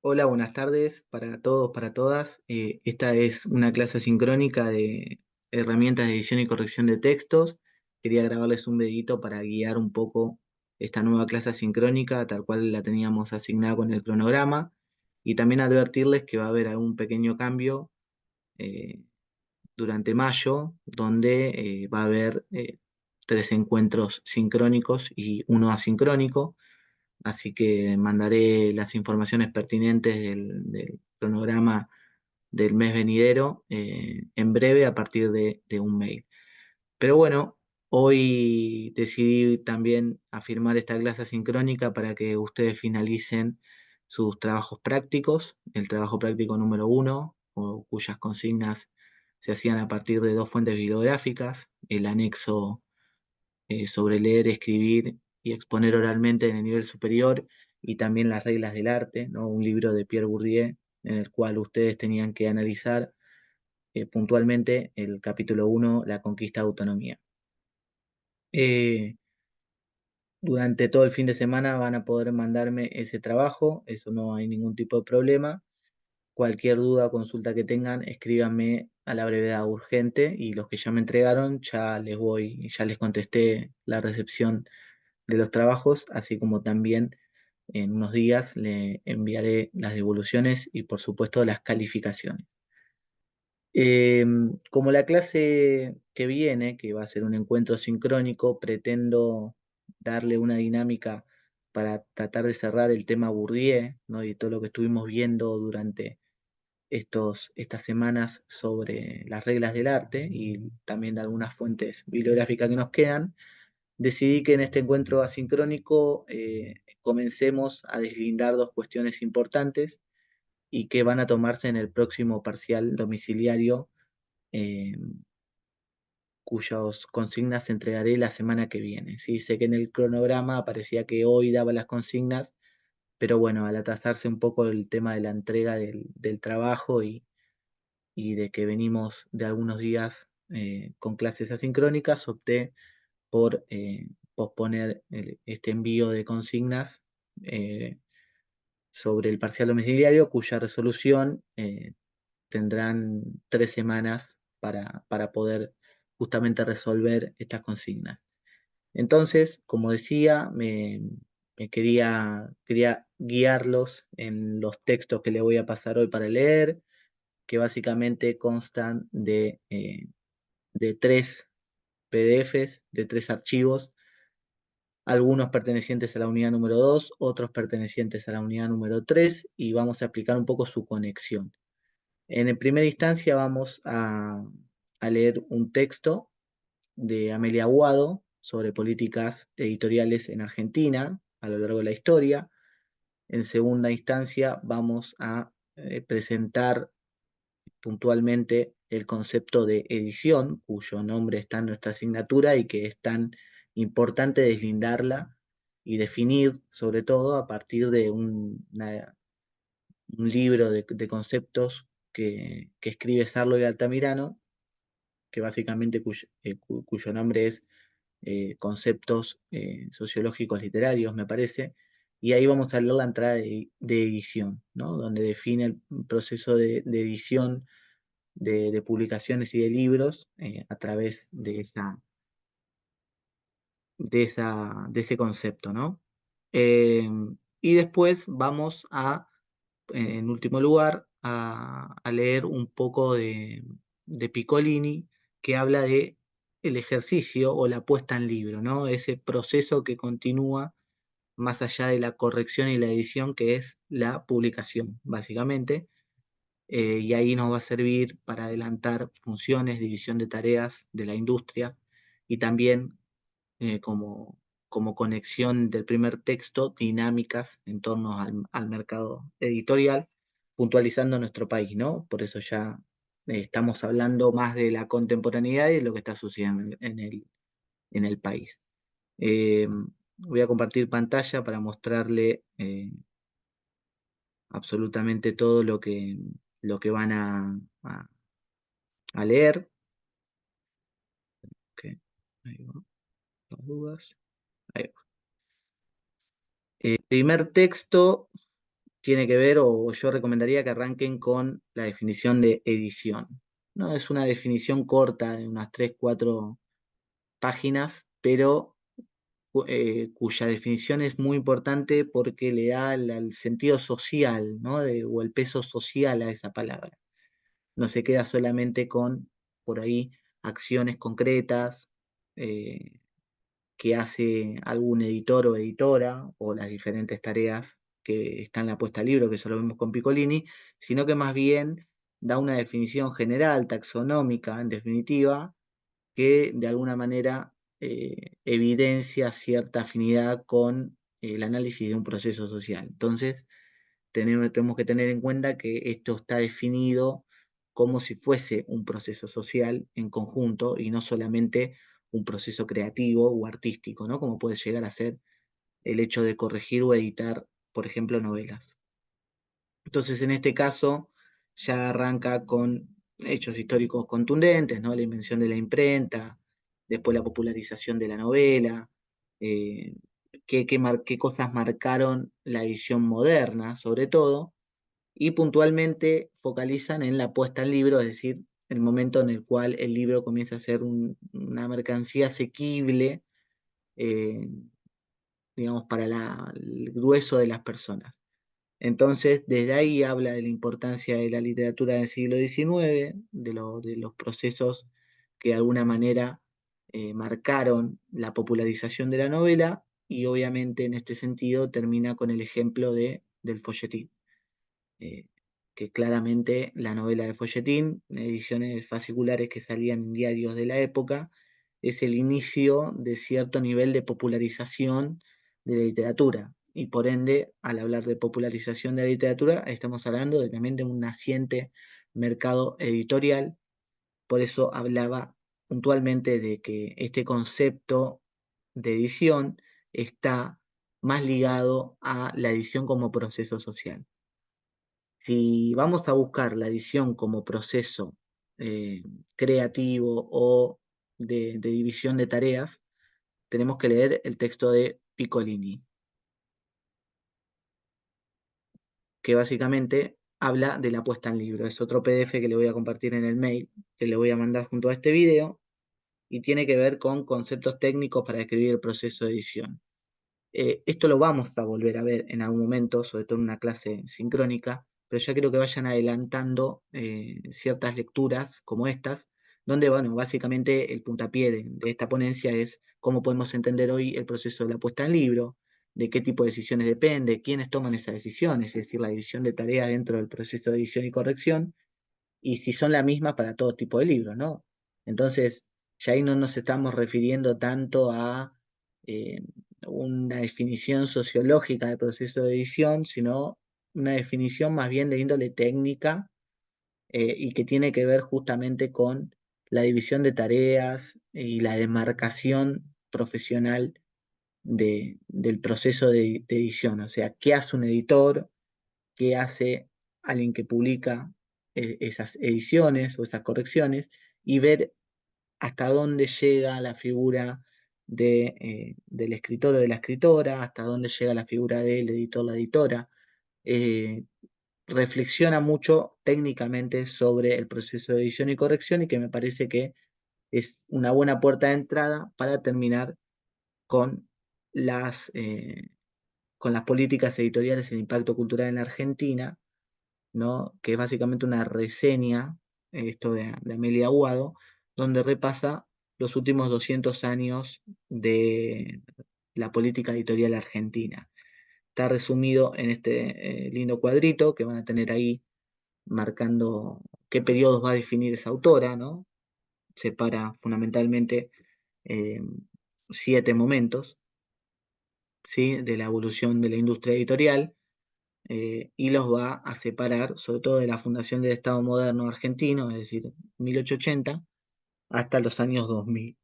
Hola, buenas tardes para todos, para todas. Esta es una clase sincrónica de herramientas de edición y corrección de textos. Quería grabarles un videito para guiar un poco esta nueva clase sincrónica, tal cual la teníamos asignada con el cronograma, y también advertirles que va a haber algún pequeño cambio eh, durante mayo, donde va a haber tres encuentros sincrónicos y uno asincrónico. Así que mandaré las informaciones pertinentes del cronograma del mes venidero en breve a partir de un mail. Pero bueno, hoy decidí también afirmar esta clase sincrónica para que ustedes finalicen sus trabajos prácticos, el trabajo práctico número uno, cuyas consignas se hacían a partir de dos fuentes bibliográficas, el anexo sobre leer, escribir y exponer oralmente en el nivel superior, y también las reglas del arte, ¿no? Un libro de Pierre Bourdieu en el cual ustedes tenían que analizar puntualmente el capítulo uno, la conquista de autonomía. Eh, durante todo el fin de semana van a poder mandarme ese trabajo, eso no hay ningún tipo de problema. Cualquier duda o consulta que tengan, escríbanme a la brevedad urgente, y los que ya me entregaron, ya les contesté la recepción de los trabajos, así como también en unos días le enviaré las devoluciones y por supuesto las calificaciones. Eh, Como la clase que viene, que va a ser un encuentro sincrónico, pretendo darle una dinámica para tratar de cerrar el tema Bourdieu, ¿no? Y todo lo que estuvimos viendo durante estas semanas sobre las reglas del arte y también de algunas fuentes bibliográficas que nos quedan. Decidí que en este encuentro asincrónico comencemos a deslindar dos cuestiones importantes y que van a tomarse en el próximo parcial domiciliario, eh, cuyas consignas entregaré la semana que viene. ¿Sí? Sé que en el cronograma aparecía que hoy daba las consignas, pero bueno, al atrasarse un poco el tema de la entrega del trabajo y de que venimos de algunos días con clases asincrónicas, opté por posponer este envío de consignas eh, sobre el parcial domiciliario, cuya resolución tendrán 3 semanas para poder justamente resolver estas consignas. Entonces, como decía, quería guiarlos en los textos que les voy a pasar hoy para leer, que básicamente constan de tres PDFs, de tres archivos, algunos pertenecientes a la unidad número 2, otros pertenecientes a la unidad número 3, y vamos a explicar un poco su conexión. En primera instancia vamos a leer un texto de Amelia Aguado sobre políticas editoriales en Argentina a lo largo de la historia. En segunda instancia vamos a presentar puntualmente el concepto de edición, cuyo nombre está en nuestra asignatura y que es tan importante deslindarla y definir, sobre todo a partir de un libro de conceptos que escribe Sarlo y Altamirano, que básicamente cuyo nombre es Conceptos Sociológicos Literarios, me parece. Y ahí vamos a leer la entrada de edición, ¿no? Donde define el proceso de edición de publicaciones y de libros a través de ese concepto, ¿no? Eh, y después vamos en último lugar, a leer un poco de Piccolini, que habla de el ejercicio o la puesta en libro, ¿no? Ese proceso que continúa más allá de la corrección y la edición, que es la publicación, básicamente. Y ahí nos va a servir para adelantar funciones, división de tareas de la industria, y también como conexión del primer texto, dinámicas en torno al mercado editorial, puntualizando nuestro país, ¿no? Por eso ya estamos hablando más de la contemporaneidad y de lo que está sucediendo en el país. Eh, Voy a compartir pantalla para mostrarle absolutamente todo lo que van a leer. Ok, ahí va, las dudas. Ahí va. Primer texto tiene que ver, o yo recomendaría que arranquen con la definición de edición. ¿No? Es una definición corta, de unas 3 4 páginas, pero cuya definición es muy importante porque le da el sentido social, ¿no? O el peso social a esa palabra. No se queda solamente con, por ahí, acciones concretas que hace algún editor o editora, o las diferentes tareas que están en la puesta al libro, que eso lo vemos con Piccolini, sino que más bien da una definición general, taxonómica, en definitiva, que de alguna manera evidencia cierta afinidad con el análisis de un proceso social. Entonces, tenemos que tener en cuenta que esto está definido como si fuese un proceso social en conjunto y no solamente un proceso creativo o artístico, ¿no? Como puede llegar a ser el hecho de corregir o editar, por ejemplo, novelas. Entonces, en este caso, ya arranca con hechos históricos contundentes, ¿no? La invención de la imprenta, después la popularización de la novela, eh, qué cosas marcaron la edición moderna, sobre todo, y puntualmente focalizan en la puesta al libro, es decir, el momento en el cual el libro comienza a ser una mercancía asequible, eh, digamos, para el grueso de las personas. Entonces, desde ahí habla de la importancia de la literatura del siglo XIX, de los procesos que de alguna manera marcaron la popularización de la novela, y obviamente en este sentido termina con el ejemplo del folletín, eh, que claramente la novela de folletín, ediciones fasciculares que salían en diarios de la época, es el inicio de cierto nivel de popularización de la literatura. Y por ende, al hablar de popularización de la literatura, estamos hablando también de un naciente mercado editorial. Por eso hablaba puntualmente de que este concepto de edición está más ligado a la edición como proceso social. Si vamos a buscar la edición como proceso eh, creativo o de división de tareas, tenemos que leer el texto de Piccolini, que básicamente habla de la puesta en libro. Es otro PDF que le voy a compartir en el mail, que le voy a mandar junto a este video, y tiene que ver con conceptos técnicos para describir el proceso de edición. Esto lo vamos a volver a ver en algún momento, sobre todo en una clase sincrónica, pero ya creo que vayan adelantando ciertas lecturas como estas, donde, bueno, básicamente el puntapié de esta ponencia es cómo podemos entender hoy el proceso de la puesta en libro, de qué tipo de decisiones depende, quiénes toman esas decisiones, es decir, la división de tareas dentro del proceso de edición y corrección, y si son las mismas para todo tipo de libros, ¿no? Entonces, ya ahí no nos estamos refiriendo tanto a eh, una definición sociológica del proceso de edición, sino una definición más bien de índole técnica y que tiene que ver justamente con la división de tareas y la demarcación profesional del proceso de edición. O sea, ¿qué hace un editor? ¿Qué hace alguien que publica esas ediciones o esas correcciones? Y ver hasta dónde llega la figura del escritor o de la escritora, hasta dónde llega la figura del editor o la editora. Eh, Reflexiona mucho técnicamente sobre el proceso de edición y corrección, y que me parece que es una buena puerta de entrada para terminar con con las políticas editoriales y el impacto cultural en la Argentina, ¿no? Que es básicamente una reseña, esto de Amelia Aguado, donde repasa los últimos 200 años de la política editorial argentina. Está resumido en este lindo cuadrito que van a tener ahí marcando qué periodos va a definir esa autora, ¿no? Separa fundamentalmente eh, 7 momentos, ¿sí? De la evolución de la industria editorial, y los va a separar, sobre todo de la fundación del Estado moderno argentino, es decir, 1880, hasta los años 2000.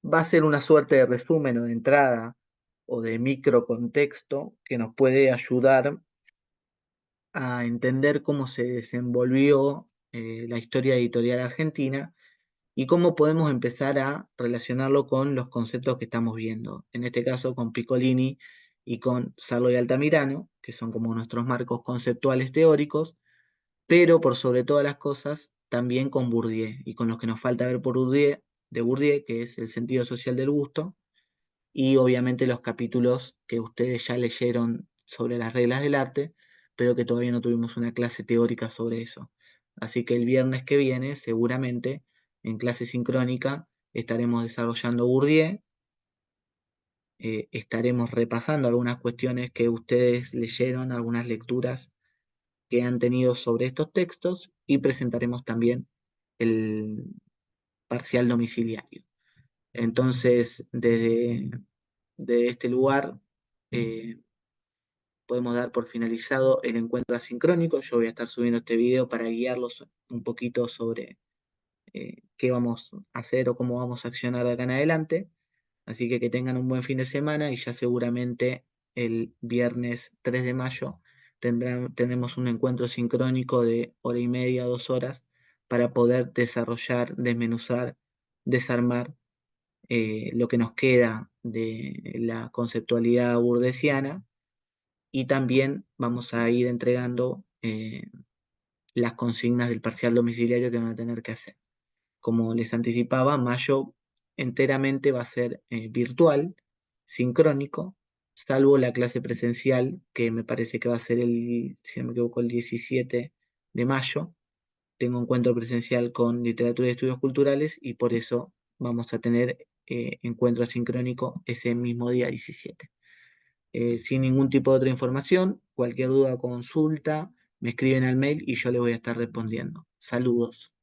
Va a ser una suerte de resumen o de entrada o de microcontexto que nos puede ayudar a entender cómo se desenvolvió la historia editorial argentina y cómo podemos empezar a relacionarlo con los conceptos que estamos viendo, en este caso con Piccolini y con Sarlo y Altamirano, que son como nuestros marcos conceptuales teóricos, pero por sobre todas las cosas, también con Bourdieu, y con los que nos falta ver por Bourdieu, de Bourdieu, que es el sentido social del gusto, y obviamente los capítulos que ustedes ya leyeron sobre las reglas del arte, pero que todavía no tuvimos una clase teórica sobre eso. Así que el viernes que viene, seguramente, en clase sincrónica, estaremos desarrollando Bourdieu, estaremos repasando algunas cuestiones que ustedes leyeron, algunas lecturas que han tenido sobre estos textos, y presentaremos también el parcial domiciliario. Entonces, de este lugar, eh, podemos dar por finalizado el encuentro asincrónico. Yo voy a estar subiendo este video para guiarlos un poquito sobre qué vamos a hacer o cómo vamos a accionar de acá en adelante. Así que tengan un buen fin de semana, y ya seguramente el viernes 3 de mayo tendremos un encuentro sincrónico de hora y media, 2 horas, para poder desarrollar, desmenuzar, desarmar lo que nos queda de la conceptualidad burdesiana, y también vamos a ir entregando las consignas del parcial domiciliario que van a tener que hacer. Como les anticipaba, mayo enteramente va a ser virtual, sincrónico, salvo la clase presencial, que me parece que va a ser si no me equivoco, el 17 de mayo. Tengo encuentro presencial con literatura y estudios culturales, y por eso vamos a tener encuentro asincrónico ese mismo día 17. Sin ningún tipo de otra información, cualquier duda o consulta, me escriben al mail y yo le voy a estar respondiendo. Saludos.